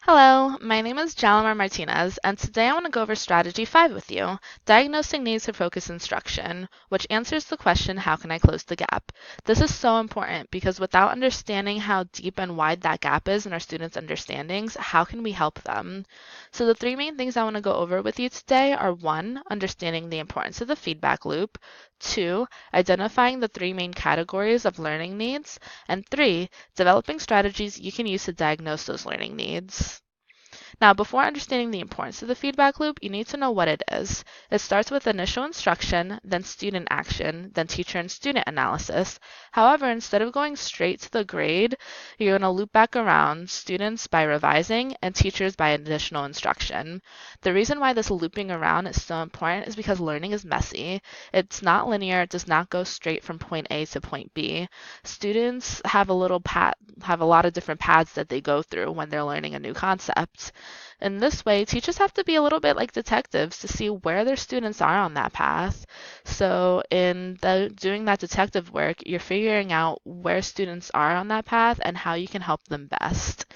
Hello, my name is Jalamar Martinez, and today I want to go over Strategy 5 with you, Diagnosing Needs for Focused Instruction, which answers the question, how can I close the gap? This is so important because without understanding how deep and wide that gap is in our students' understandings, how can we help them? So the three main things I want to go over with you today are 1, understanding the importance of the feedback loop, 2, identifying the three main categories of learning needs, and 3, developing strategies you can use to diagnose those learning needs. Now, before understanding the importance of the feedback loop, you need to know what it is. It starts with initial instruction, then student action, then teacher and student analysis. However, instead of going straight to the grade, you're going to loop back around students by revising and teachers by additional instruction. The reason why this looping around is so important is because learning is messy. It's not linear, it does not go straight from point A to point B. Students have have a lot of different paths that they go through when they're learning a new concept. In this way, teachers have to be a little bit like detectives to see where their students are on that path. So, doing that detective work, you're figuring out where students are on that path and how you can help them best.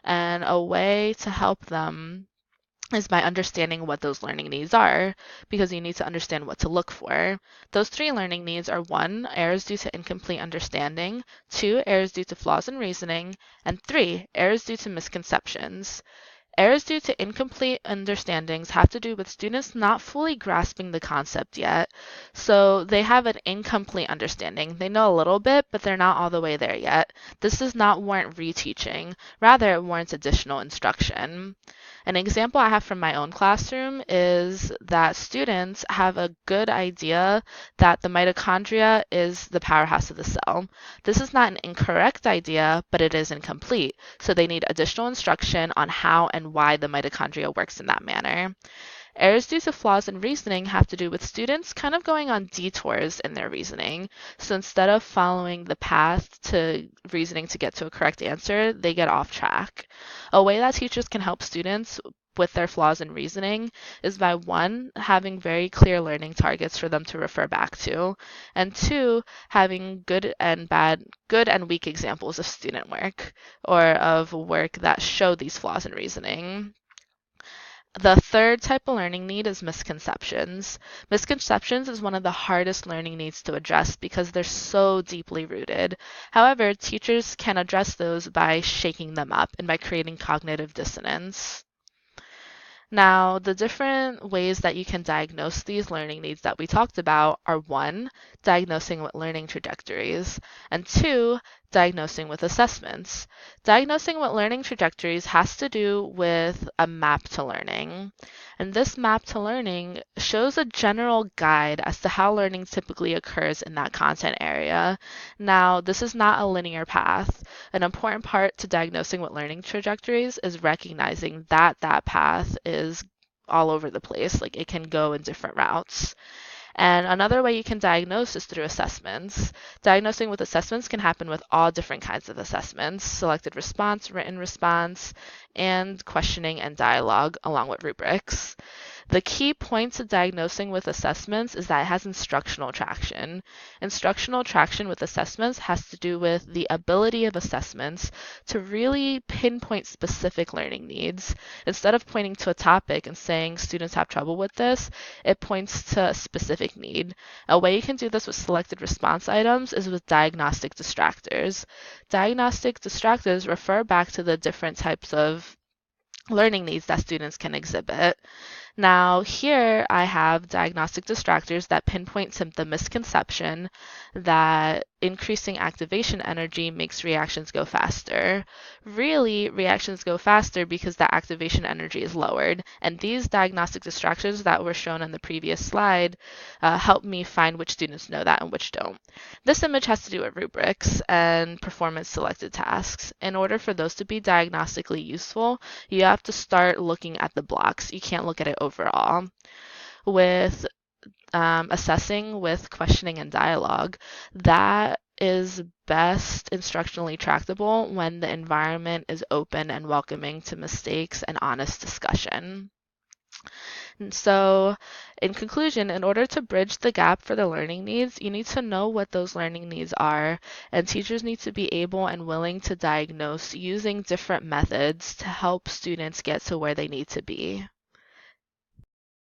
And a way to help them is by understanding what those learning needs are, because you need to understand what to look for. Those three learning needs are 1, errors due to incomplete understanding, 2, errors due to flaws in reasoning, and 3, errors due to misconceptions. Errors due to incomplete understandings have to do with students not fully grasping the concept yet. So they have an incomplete understanding. They know a little bit, but they're not all the way there yet. This does not warrant reteaching. Rather, it warrants additional instruction. An example I have from my own classroom is that students have a good idea that the mitochondria is the powerhouse of the cell. This is not an incorrect idea, but it is incomplete, so they need additional instruction on how and why the mitochondria works in that manner. Errors due to flaws in reasoning have to do with students kind of going on detours in their reasoning. So instead of following the path to reasoning to get to a correct answer, they get off track. A way that teachers can help students with their flaws in reasoning is by 1, having very clear learning targets for them to refer back to, and 2, having good and weak examples of student work or of work that show these flaws in reasoning. The third type of learning need is misconceptions. Misconceptions is one of the hardest learning needs to address because they're so deeply rooted. However, teachers can address those by shaking them up and by creating cognitive dissonance. Now, the different ways that you can diagnose these learning needs that we talked about are 1, diagnosing with learning trajectories, and 2, diagnosing with assessments. Diagnosing with learning trajectories has to do with a map to learning. And this map to learning shows a general guide as to how learning typically occurs in that content area. Now, this is not a linear path. An important part to diagnosing with learning trajectories is recognizing that that path is all over the place. Like it can go in different routes. And another way you can diagnose is through assessments. Diagnosing with assessments can happen with all different kinds of assessments, selected response, written response, and questioning and dialogue, along with rubrics. The key point to diagnosing with assessments is that it has instructional traction. Instructional traction with assessments has to do with the ability of assessments to really pinpoint specific learning needs. Instead of pointing to a topic and saying students have trouble with this, it points to a specific need. A way you can do this with selected response items is with diagnostic distractors. Diagnostic distractors refer back to the different types of learning needs that students can exhibit. Now, here I have diagnostic distractors that pinpoint to the misconception that increasing activation energy makes reactions go faster. Really, reactions go faster because the activation energy is lowered, and these diagnostic distractors that were shown on the previous slide help me find which students know that and which don't. This image has to do with rubrics and performance selected tasks. In order for those to be diagnostically useful, you have to start looking at the blocks. You can't look at it overall. With assessing with questioning and dialogue, that is best instructionally tractable when the environment is open and welcoming to mistakes and honest discussion. And so, in conclusion, in order to bridge the gap for the learning needs, you need to know what those learning needs are, and teachers need to be able and willing to diagnose using different methods to help students get to where they need to be.